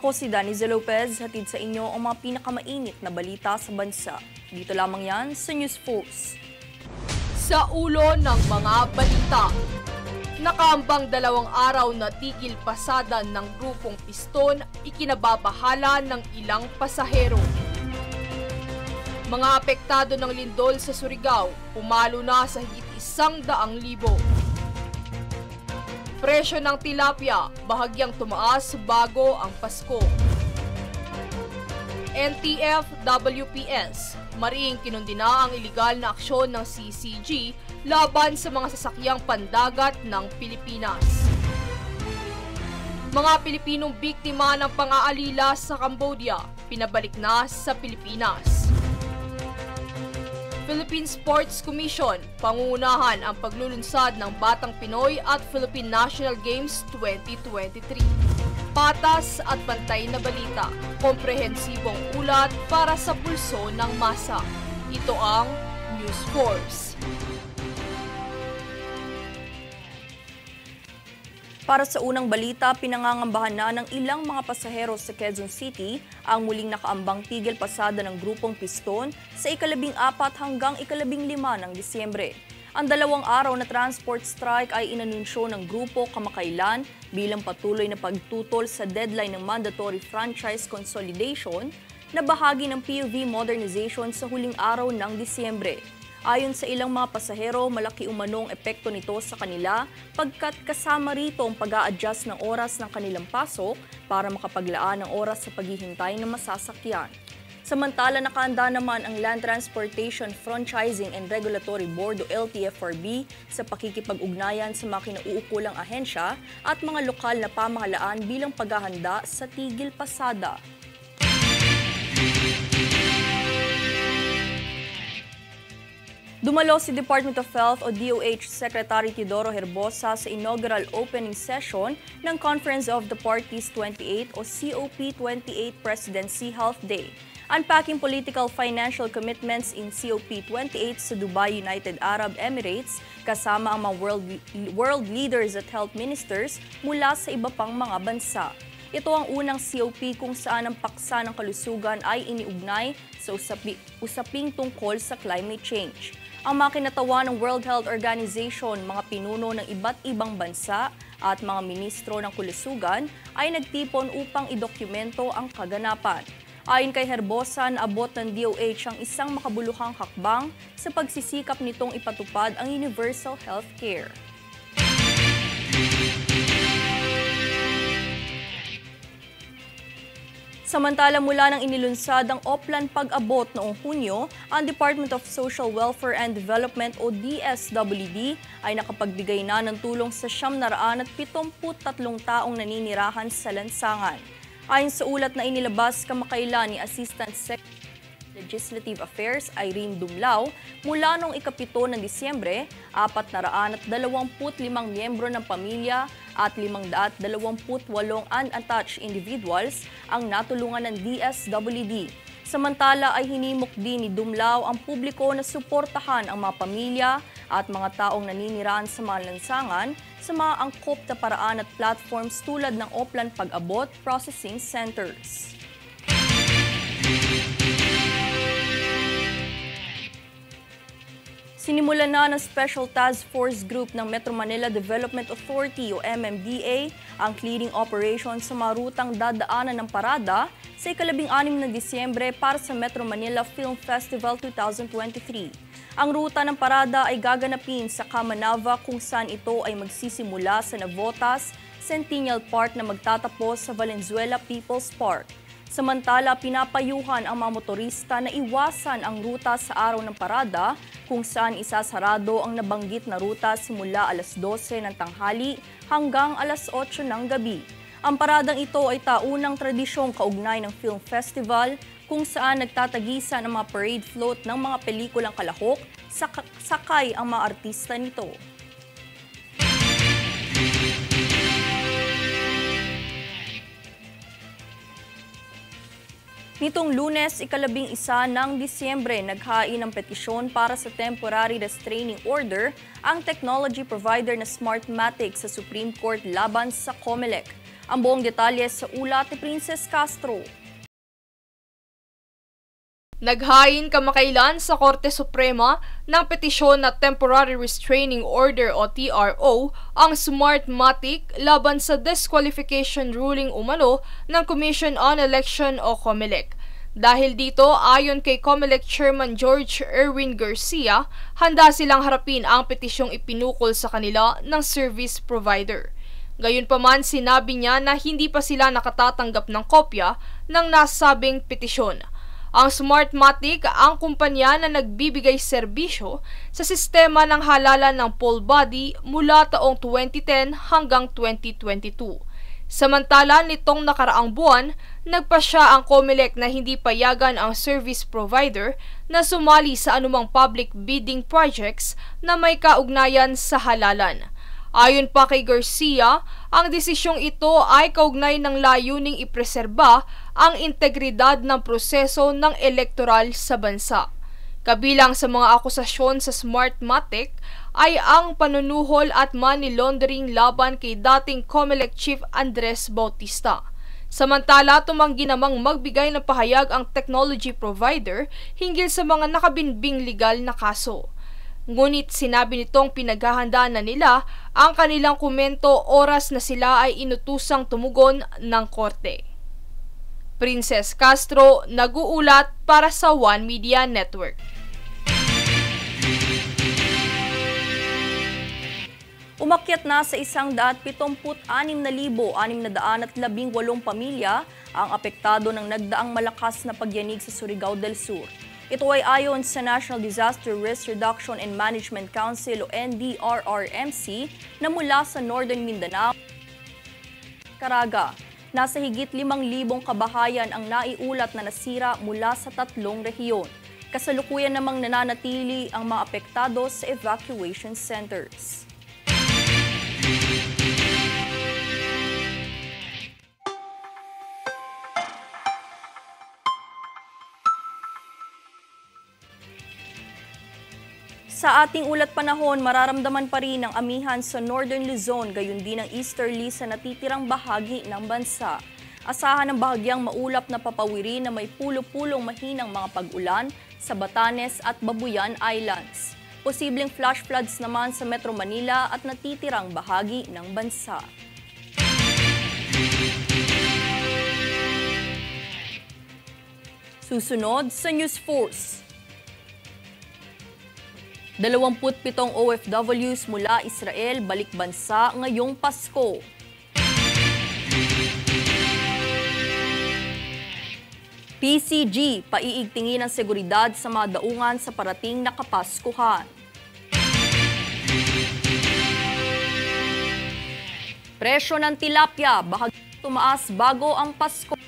Ako si Danize Lopez, hatid sa inyo ang mga pinakamainit na balita sa bansa. Dito lamang yan sa News Focus. Sa ulo ng mga balita, nakaambang 2 araw na tigil pasada ng grupong Piston, ikinababahala ng ilang pasahero. Mga apektado ng lindol sa Surigao, pumalo na sa higit 100,000. Presyo ng tilapia, bahagyang tumaas bago ang Pasko. NTF, WPS, mariing kinundina ang iligal na aksyon ng CCG laban sa mga sasakyang pandagat ng Pilipinas. Mga Pilipinong biktima ng pang-aalila sa Cambodia, pinabalik na sa Pilipinas. Philippine Sports Commission, pangungunahan ang paglulunsad ng Batang Pinoy at Philippine National Games 2023. Patas at pantay na balita, komprehensibong ulat para sa pulso ng masa. Ito ang News Force. Para sa unang balita, pinangangambahan na ng ilang mga pasahero sa Quezon City ang muling nakaambang tigil pasada ng grupong Piston sa ika-14 hanggang ika-15 ng Disyembre. Ang 2 araw na transport strike ay inanunsyo ng grupo kamakailan bilang patuloy na pagtutol sa deadline ng mandatory franchise consolidation na bahagi ng PUV modernization sa huling araw ng Disyembre. Ayon sa ilang mga pasahero, malaki umanong epekto nito sa kanila pagkat kasama rito ang pag-a-adjust ng oras ng kanilang pasok para makapaglaan ng oras sa paghihintay ng masasakyan. Samantala, nakaanda naman ang Land Transportation Franchising and Regulatory Board o LTFRB sa pakikipag-ugnayan sa mga kinauukulang ahensya at mga lokal na pamahalaan bilang paghahanda sa tigil pasada. Dumalo si Department of Health o DOH Secretary Teodoro Herbosa sa inaugural opening session ng Conference of the Parties 28 o COP28 Presidency Health Day. Unpacking political financial commitments in COP28 sa Dubai, United Arab Emirates kasama ang mga world leaders at health ministers mula sa iba pang mga bansa. Ito ang unang COP kung saan ang paksa ng kalusugan ay iniugnay sa usaping tungkol sa climate change. Ang mga kinatawa ng World Health Organization, mga pinuno ng iba't ibang bansa at mga ministro ng kalusugan ay nagtipon upang idokumento ang kaganapan. Ayon kay Herbosa, naabot ng DOH ang isang makabuluhang hakbang sa pagsisikap nitong ipatupad ang universal health care. Samantala, mula nang inilunsad ang Oplan Pag-abot noong Hunyo, ang Department of Social Welfare and Development o DSWD ay nakapagbigay na ng tulong sa 973 taong naninirahan sa lansangan. Ayon sa ulat na inilabas kamakailan ni Assistant Secretary Legislative Affairs Irene Dumlao, mula noong ika-7 ng Disyembre, 425 miyembro ng pamilya at 528 unattached individuals ang natulungan ng DSWD. Samantala ay hinimok din ni Dumlao ang publiko na suportahan ang mga pamilya at mga taong naninirahan sa mga lansangan sa mga angkop na paraan at platforms tulad ng Oplan Pag-abot Processing Centers. Sinimulan na ng Special Task Force Group ng Metro Manila Development Authority o MMDA ang clearing operation sa mga rutang dadaanan ng parada sa ika-16 ng Disyembre para sa Metro Manila Film Festival 2023. Ang ruta ng parada ay gaganapin sa Kamanava kung saan ito ay magsisimula sa Navotas, Centennial Park na magtatapos sa Valenzuela People's Park. Samantala, pinapayuhan ang mga motorista na iwasan ang ruta sa araw ng parada kung saan isasarado ang nabanggit na ruta simula alas 12 ng tanghali hanggang alas 8 ng gabi. Ang paradang ito ay taunang tradisyong kaugnay ng film festival kung saan nagtatagisan ang mga parade float ng mga pelikulang kalahok sakay ang mga artista nito. Nitong Lunes, ika-11 ng Disyembre, naghain ng petisyon para sa temporary restraining order ang technology provider na Smartmatic sa Supreme Court laban sa COMELEC. Ang buong detalye sa ulat ni Princess Castro. Naghain kamakailan sa Korte Suprema ng petisyon na Temporary Restraining Order o TRO ang Smartmatic laban sa disqualification ruling umano ng Commission on Election o COMELEC. Dahil dito, ayon kay COMELEC Chairman George Erwin Garcia, handa silang harapin ang petisyong ipinukol sa kanila ng service provider. Gayunpaman, sinabi niya na hindi pa sila nakatatanggap ng kopya ng nasabing petisyon. Ang Smartmatic ang kumpanya na nagbibigay serbisyo sa sistema ng halalan ng poll body mula taong 2010 hanggang 2022. Samantala, nitong nakaraang buwan, nagpasya ang COMELEC na hindi payagan ang service provider na sumali sa anumang public bidding projects na may kaugnayan sa halalan. Ayon pa kay Garcia, ang desisyong ito ay kaugnay ng layuning ipreserba ang integridad ng proseso ng elektoral sa bansa. Kabilang sa mga akusasyon sa Smartmatic ay ang panunuhol at money laundering laban kay dating COMELEC Chief Andres Bautista. Samantala, tumanggi namang magbigay ng pahayag ang technology provider hinggil sa mga nakabinbing legal na kaso. Ngunit sinabi nitong pinaghahandaan na nila ang kanilang komento oras na sila ay inutusang tumugon ng korte. Princess Castro, nag-uulat para sa One Media Network. Umakyat na sa 176,618 pamilya ang apektado ng nagdaang malakas na pagyanig sa Surigao del Sur. Ito ay ayon sa National Disaster Risk Reduction and Management Council o NDRRMC na mula sa Northern Mindanao, Caraga. Nasa higit 5,000 kabahayan ang naiulat na nasira mula sa 3 rehiyon. Kasalukuyan namang nananatili ang mga apektado sa evacuation centers. Sa ating ulat panahon, mararamdaman pa rin ang amihan sa Northern Luzon, gayon din ang easterly sa natitirang bahagi ng bansa. Asahan ng bahagyang maulap na papawiri na may pulo-pulong mahinang mga pag-ulan sa Batanes at Babuyan Islands. Posibleng flash floods naman sa Metro Manila at natitirang bahagi ng bansa. Susunod sa News Force. 27 OFWs mula Israel balik bansa ngayong Pasko. PCG, paiigtingin ang seguridad sa mga daungan sa parating na Kapaskuhan. Presyo ng tilapia, bahagi tumaas bago ang Pasko.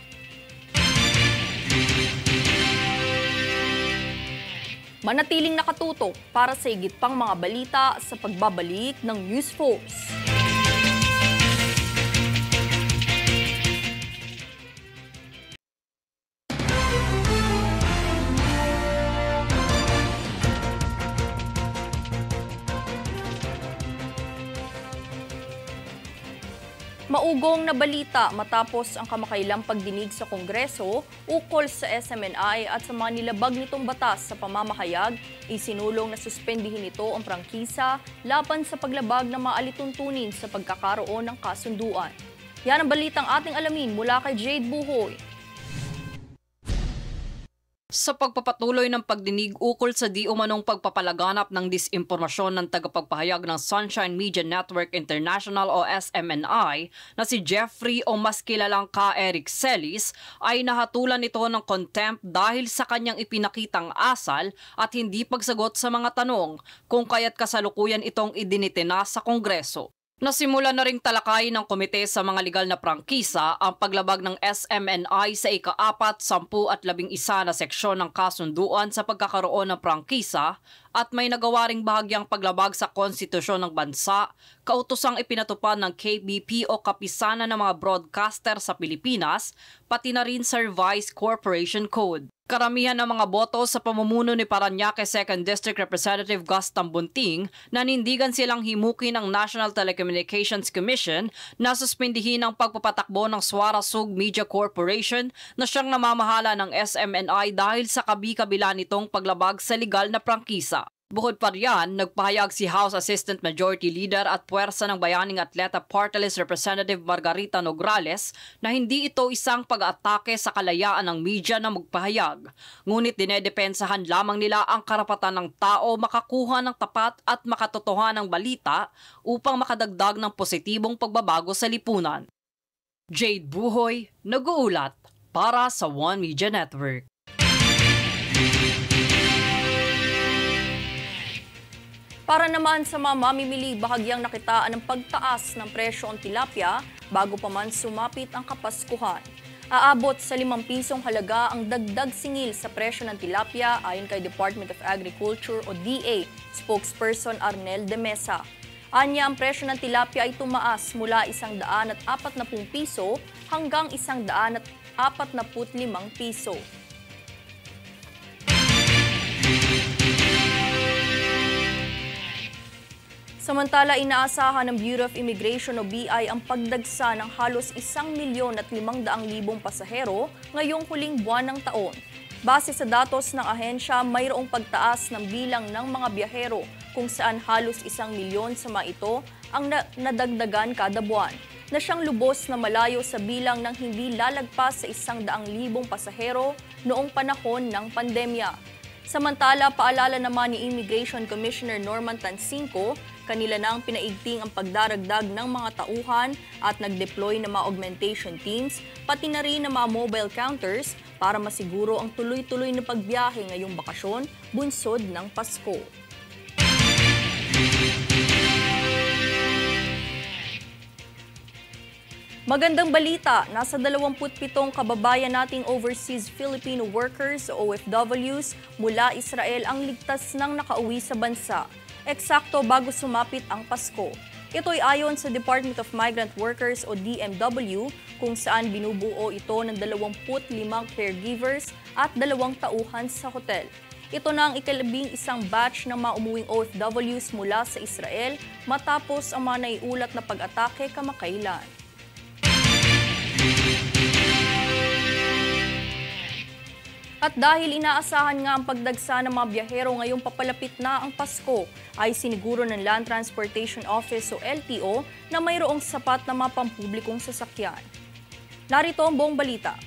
Manatiling nakatutok para sa higit pang mga balita sa pagbabalik ng News Force. Maugong na balita matapos ang kamakailang pagdinig sa Kongreso ukol sa SMNI at sa mga nilabag nitong batas sa pamamahayag, isinulong na suspendihin ito ang prangkisa laban sa paglabag ng mga alituntunin sa pagkakaroon ng kasunduan. Yan ang balitang ating alamin mula kay Jade Buhoy. Sa pagpapatuloy ng pagdinig ukol sa di umanong pagpapalaganap ng disimpormasyon ng tagapagpahayag ng Sunshine Media Network International o SMNI na si Jeffrey o mas kilalang Ka Eric Celis ay nahatulan ito ng contempt dahil sa kanyang ipinakitang asal at hindi pagsagot sa mga tanong kung kaya't kasalukuyan itong idinitina sa Kongreso. Nasimula na ring talakay ng komite sa mga legal na prangkisa ang paglabag ng SMNI sa ika-4, 10 at 11 na seksyon ng kasunduan sa pagkakaroon ng prangkisa at may nagawa ring bahagyang paglabag sa konstitusyon ng bansa, kautosang ipinatupad ng KBP o Kapisanan ng mga Broadcaster sa Pilipinas, pati na rin sa Revised Corporation Code. Karamihan ng mga boto sa pamumuno ni Parañaque 2nd District Representative Gus Tambunting nanindigan silang himukin ng National Telecommunications Commission na suspindihin ang pagpapatakbo ng Suara Sug Media Corporation na siyang namamahala ng SMNI dahil sa kabi-kabila nitong paglabag sa legal na prangkisa. Bukod pa riyan, nagpahayag si House Assistant Majority Leader at Puwersa ng Bayaning Atleta Party List Representative Margarita Nograles na hindi ito isang pag-atake sa kalayaan ng media na magpahayag. Ngunit dinedepensahan lamang nila ang karapatan ng tao makakuha ng tapat at makatotohanang balita upang makadagdag ng positibong pagbabago sa lipunan. Jade Buhoy, nag-uulat para sa One Media Network. Para naman sa mga mamimili, bahagyang nakitaan ng pagtaas ng presyo ang tilapia bago pa man sumapit ang Kapaskuhan. Aabot sa 5 pisong halaga ang dagdag singil sa presyo ng tilapia ayon kay Department of Agriculture o DA spokesperson Arnel de Mesa. Anya, ang presyo ng tilapia ay tumaas mula 140 piso hanggang 145 piso. Samantala, inaasahan ng Bureau of Immigration o BI ang pagdagsa ng halos 1,500,000 pasahero ngayong huling buwan ng taon. Base sa datos ng ahensya, mayroong pagtaas ng bilang ng mga biyahero kung saan halos 1,000,000 sa mga ito ang nadagdagan kada buwan, na siyang lubos na malayo sa bilang ng hindi lalagpas sa 100,000 pasahero noong panahon ng pandemya. Samantala, paalala naman ni Immigration Commissioner Norman Tansinco, kanila nang pinaigting ang pagdaragdag ng mga tauhan at nag-deploy ng mga augmentation teams, pati na rin ng mga mobile counters para masiguro ang tuloy-tuloy na pagbiyahe ngayong bakasyon, bunsod ng Pasko. Magandang balita, nasa 27 kababayan nating overseas Filipino workers o OFWs mula Israel ang ligtas nang nakauwi sa bansa. Eksakto bago sumapit ang Pasko. Ito'y ayon sa Department of Migrant Workers o DMW kung saan binubuo ito ng 25 caregivers at 2 tauhan sa hotel. Ito na ang ika-11 batch ng mga umuwing OFWs mula sa Israel matapos ang mga naiulat na pag-atake kamakailan. At dahil inaasahan nga ang pagdagsa ng mga biyahero ngayong papalapit na ang Pasko, ay siniguro ng Land Transportation Office o LTO na mayroong sapat na mga pampublikong sasakyan. Narito ang buong balita.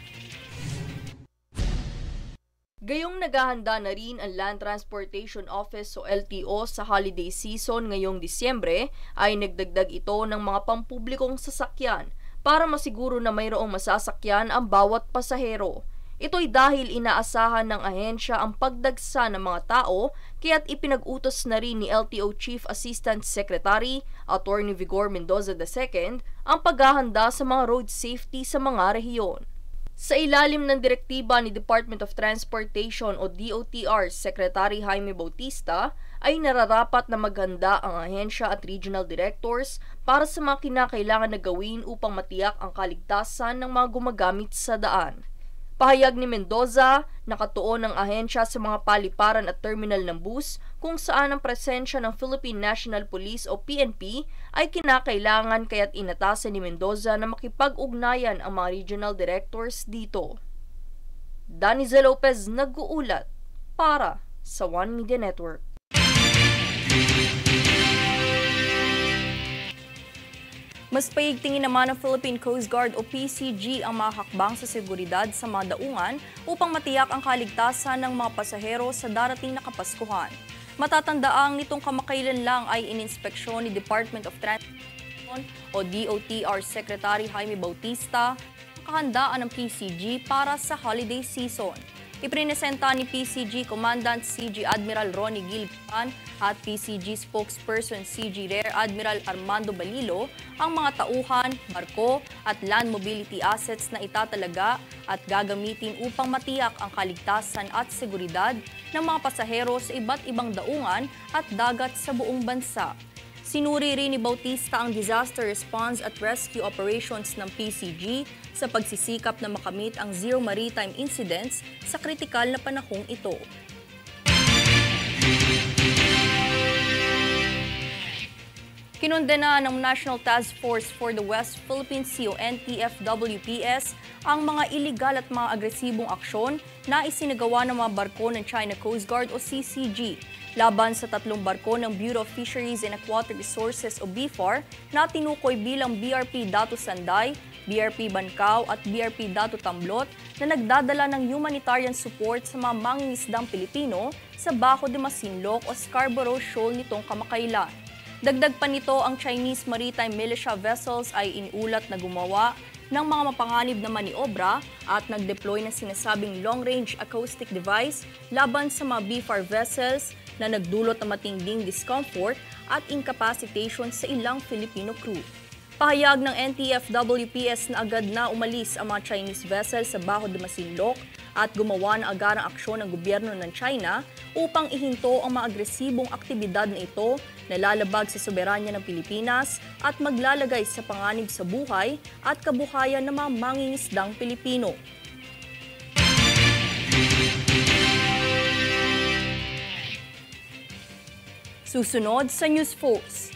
Gayong naghahanda na rin ang Land Transportation Office o LTO sa holiday season ngayong Disyembre, ay nagdagdag ito ng mga pampublikong sasakyan para masiguro na mayroong masasakyan ang bawat pasahero. Ito'y dahil inaasahan ng ahensya ang pagdagsa ng mga tao kaya't ipinag-utos na rin ni LTO Chief Assistant Secretary Attorney Vigor Mendoza II ang paghahanda sa mga road safety sa mga rehiyon. Sa ilalim ng direktiba ni Department of Transportation o DOTR Secretary Jaime Bautista ay nararapat na maghanda ang ahensya at regional directors para sa mga kinakailangan na gawin upang matiyak ang kaligtasan ng mga gumagamit sa daan. Pahayag ni Mendoza, nakatuon ang ahensya sa mga paliparan at terminal ng bus kung saan ang presensya ng Philippine National Police o PNP ay kinakailangan kaya't inatasan ni Mendoza na makipag-ugnayan ang mga regional directors dito. Danizel Lopez nag-uulat para sa One Media Network. Mas paigtingin naman ng Philippine Coast Guard o PCG ang mga hakbang sa seguridad sa mga daungan upang matiyak ang kaligtasan ng mga pasahero sa darating na Kapaskuhan. Matatandaang nitong kamakailan lang ay ininspeksyon ni Department of Transportation o DOTR Secretary Jaime Bautista ang kahandaan ng PCG para sa holiday season. Iprinesenta ni PCG Commandant CG Admiral Ronnie Gilpan at PCG Spokesperson CG Rear Admiral Armando Balilo ang mga tauhan, barko at land mobility assets na itatalaga at gagamitin upang matiyak ang kaligtasan at seguridad ng mga pasahero sa iba't ibang daungan at dagat sa buong bansa. Sinuri rin ni Bautista ang disaster response at rescue operations ng PCG sa pagsisikap na makamit ang zero maritime incidents sa kritikal na panahong ito. Kinondena ng National Task Force for the West Philippine Sea o NTF-WPS ang mga iligal at mga agresibong aksyon na isinagawa ng mga barko ng China Coast Guard o CCG laban sa 3 barko ng Bureau of Fisheries and Aquatic Resources o BFAR na tinukoy bilang BRP Datu Sanday, BRP Bancao at BRP Datu Tamblot na nagdadala ng humanitarian support sa mga mangingisdang Pilipino sa Bajo de Masinloc o Scarborough Shoal nitong kamakailan. Dagdag pa nito, ang Chinese Maritime Militia vessels ay inulat na gumawa ng mga mapanganib na maniobra at nag-deploy ng sinasabing long-range acoustic device laban sa mga BFAR vessels na nagdulot ng matinding discomfort at incapacitation sa ilang Filipino crew. Pahayag ng NTF-WPS na agad na umalis ang mga Chinese vessels sa Bajo de Masinloc at gumawa ng agarang aksyon ng gobyerno ng China upang ihinto ang mga agresibong aktibidad na ito na lalabag sa soberanya ng Pilipinas at maglalagay sa panganib sa buhay at kabuhayan ng mga mangingisdang Pilipino. Susunod sa News Focus.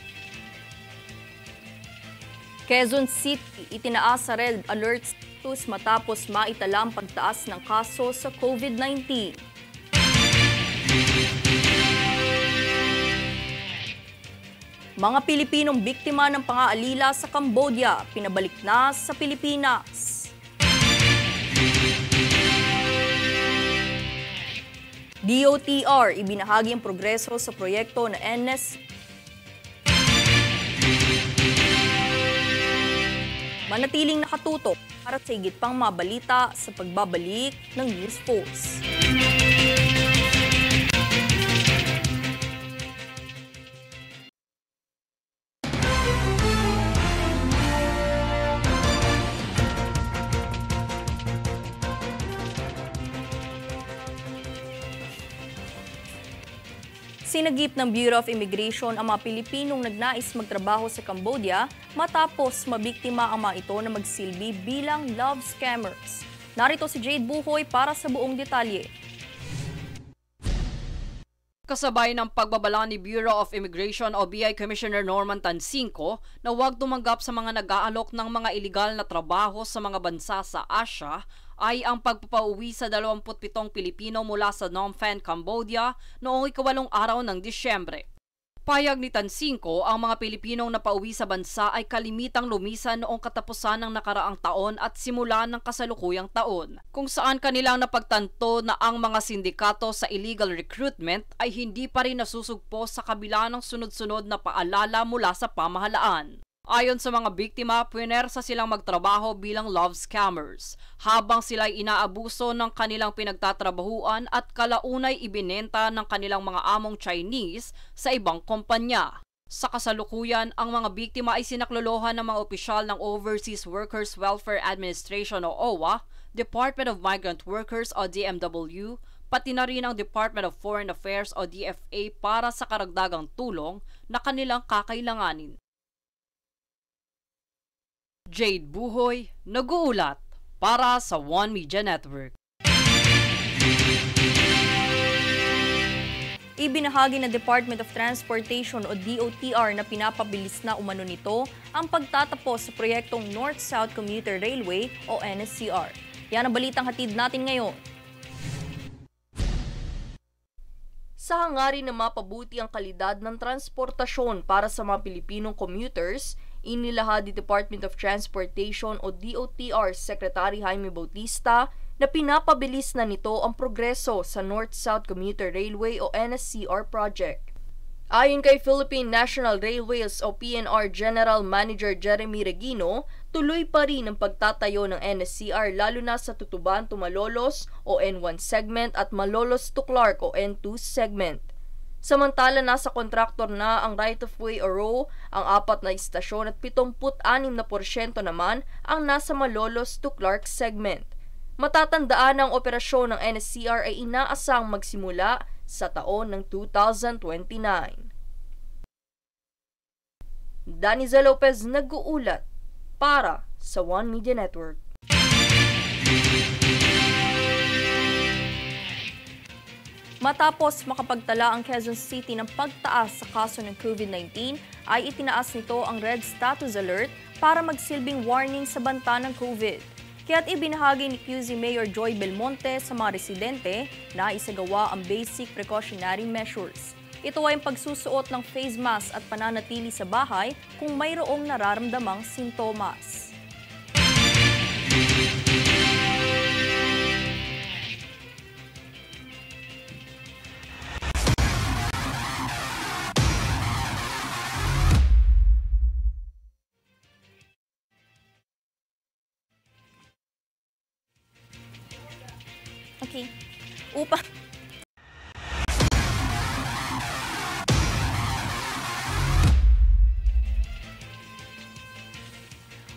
Quezon City itinaas sa red alert status matapos maitala ang pagtaas ng kaso sa COVID-19. Mga Pilipinong biktima ng pang-aalila sa Cambodia, pinabalik na sa Pilipinas. DOTR ibinahagi ang progreso sa proyekto na NS. Manatiling nakatutok para sa higit pang mabalita sa pagbabalik ng News Focus. Sinagip ng Bureau of Immigration ang mga Pilipinong nagnais magtrabaho sa Cambodia matapos mabiktima ang mga ito na magsilbi bilang love scammers. Narito si Jade Buhoy para sa buong detalye. Kasabay ng pagbabala ni Bureau of Immigration o BI Commissioner Norman Tansinko na huwag tumanggap sa mga nag-aalok ng mga iligal na trabaho sa mga bansa sa Asia, ay ang pagpapauwi sa 27 Pilipino mula sa Phnom Penh, Cambodia noong ika-8 araw ng Disyembre. Payag ni Tansinko, ang mga Pilipinong napauwi sa bansa ay kalimitang lumisan noong katapusan ng nakaraang taon at simula ng kasalukuyang taon, kung saan kanilang napagtanto na ang mga sindikato sa illegal recruitment ay hindi pa rin nasusugpo sa kabila ng sunod-sunod na paalala mula sa pamahalaan. Ayon sa mga biktima, puwersa silang magtrabaho bilang love scammers habang sila'y inaabuso ng kanilang pinagtatrabahuan at kalaunay ibinenta ng kanilang mga among Chinese sa ibang kumpanya. Sa kasalukuyan, ang mga biktima ay sinaklolohan ng mga opisyal ng Overseas Workers Welfare Administration o OWA, Department of Migrant Workers o DMW, pati na rin ang Department of Foreign Affairs o DFA para sa karagdagang tulong na kanilang kakailanganin. Jade Buhoy, nag-uulat para sa One Media Network. Ibinahagi ng Department of Transportation o DOTR na pinapabilis na umano nito ang pagtatapos sa proyektong North-South Commuter Railway o NSCR. Yan ang balitang hatid natin ngayon. Sa hangarin na mapabuti ang kalidad ng transportasyon para sa mga Pilipinong commuters, inilahad ni Department of Transportation o DOTR Secretary Jaime Bautista na pinapabilis na nito ang progreso sa North-South Commuter Railway o NSCR project. Ayon kay Philippine National Railways o PNR General Manager Jeremy Regino, tuloy pa rin ang pagtatayo ng NSCR lalo na sa Tutuban to Malolos o N1 segment at Malolos to Clark o N2 segment. Samantala, nasa kontraktor na ang right-of-way o ROE, ang 4 na istasyon at 76% naman ang nasa Malolos to Clark segment. Matatandaan ang operasyon ng NSCR ay inaasang magsimula sa taon ng 2029. Daniza Lopez nag-uulat para sa One Media Network. Matapos makapagtala ang Quezon City ng pagtaas sa kaso ng COVID-19, ay itinaas nito ang Red Status Alert para magsilbing warning sa banta ng COVID. Kaya't ibinahagi ni QC Mayor Joy Belmonte sa mga residente na isagawa ang basic precautionary measures. Ito ay ang pagsusuot ng face mask at pananatili sa bahay kung mayroong nararamdamang sintomas. Okay.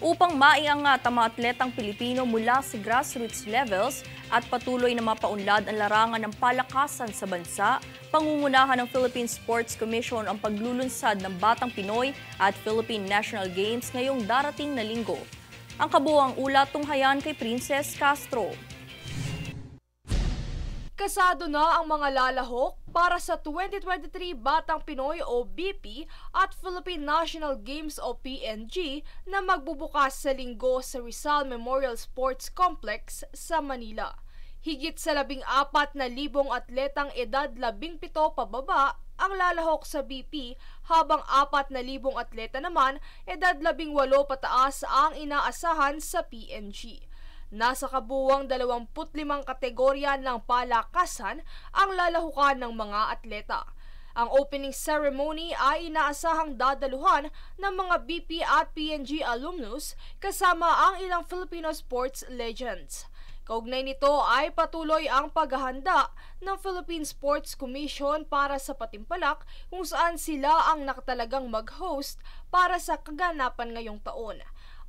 Upang maiangat ang mga atletang Pilipino mula sa grassroots levels at patuloy na mapaunlad ang larangan ng palakasan sa bansa, pangungunahan ng Philippine Sports Commission ang paglulunsad ng Batang Pinoy at Philippine National Games ngayong darating na linggo. Ang kabuuang ulat tunghayan kay Princess Castro. Kasado na ang mga lalahok para sa 2023 Batang Pinoy o BP at Philippine National Games o PNG na magbubukas sa linggo sa Rizal Memorial Sports Complex sa Manila. Higit sa 14,000 atletang edad 17 pababa ang lalahok sa BP habang 4,000 atleta naman edad 18 pataas ang inaasahan sa PNG. Nasa kabuuang 25 kategorya ng palakasan ang lalahukan ng mga atleta. Ang opening ceremony ay inaasahang dadaluhan ng mga BP at PNG alumnus kasama ang ilang Filipino sports legends. Kaugnay nito ay patuloy ang paghahanda ng Philippine Sports Commission para sa patimpalak kung saan sila ang nakatalagang mag-host para sa kaganapan ngayong taon.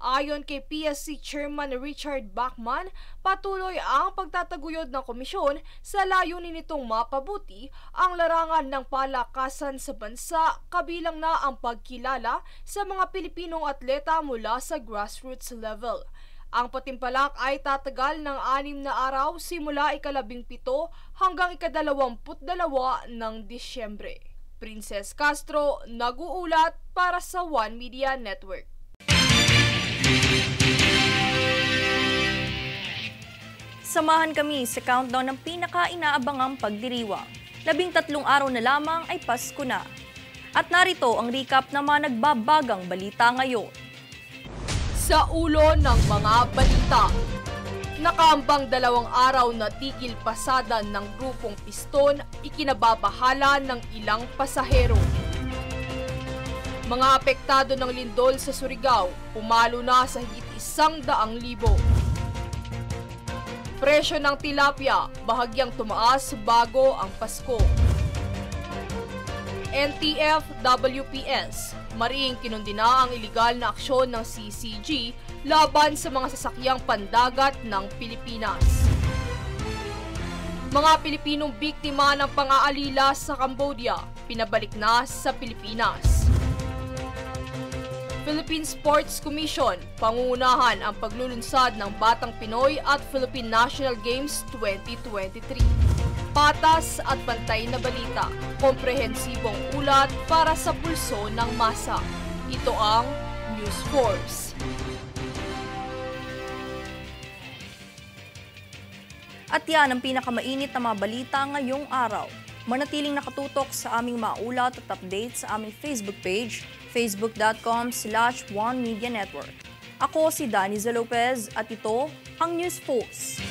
Ayon kay PSC Chairman Richard Bachman, patuloy ang pagtataguyod ng komisyon sa layunin nitong mapabuti ang larangan ng palakasan sa bansa, kabilang na ang pagkilala sa mga Pilipinong atleta mula sa grassroots level. Ang patimpalak ay tatagal ng 6 na araw simula ika-17 hanggang ika-22 ng Disyembre. Princess Castro, nag-uulat para sa One Media Network. Samahan kami sa countdown ng pinaka-inaabangang pagdiriwang. 13 araw na lamang ay Pasko na. At narito ang recap ng mga nagbabagang balita ngayon. Sa ulo ng mga balita, nakaambang 2 araw na tigil pasada ng grupong Piston, ikinababahala ng ilang pasahero. Mga apektado ng lindol sa Surigao, pumalo na sa higit 100,000. Presyo ng tilapia, bahagyang tumaas bago ang Pasko. NTF WPS, mariing kinundina ang iligal na aksyon ng CCG laban sa mga sasakyang pandagat ng Pilipinas. Mga Pilipinong biktima ng pang-aalila sa Cambodia, pinabalik na sa Pilipinas. Philippine Sports Commission, pangungunahan ang paglulunsad ng Batang Pinoy at Philippine National Games 2023. Patas at pantay na balita, komprehensibong ulat para sa pulso ng masa. Ito ang News Force. At yan ang pinakamainit na mga balita ngayong araw. Manatiling nakatutok sa aming mga ulat at updates sa aming Facebook page, facebook.com/OneMediaNetwork. Ako si Daniza Lopez at ito ang News Force.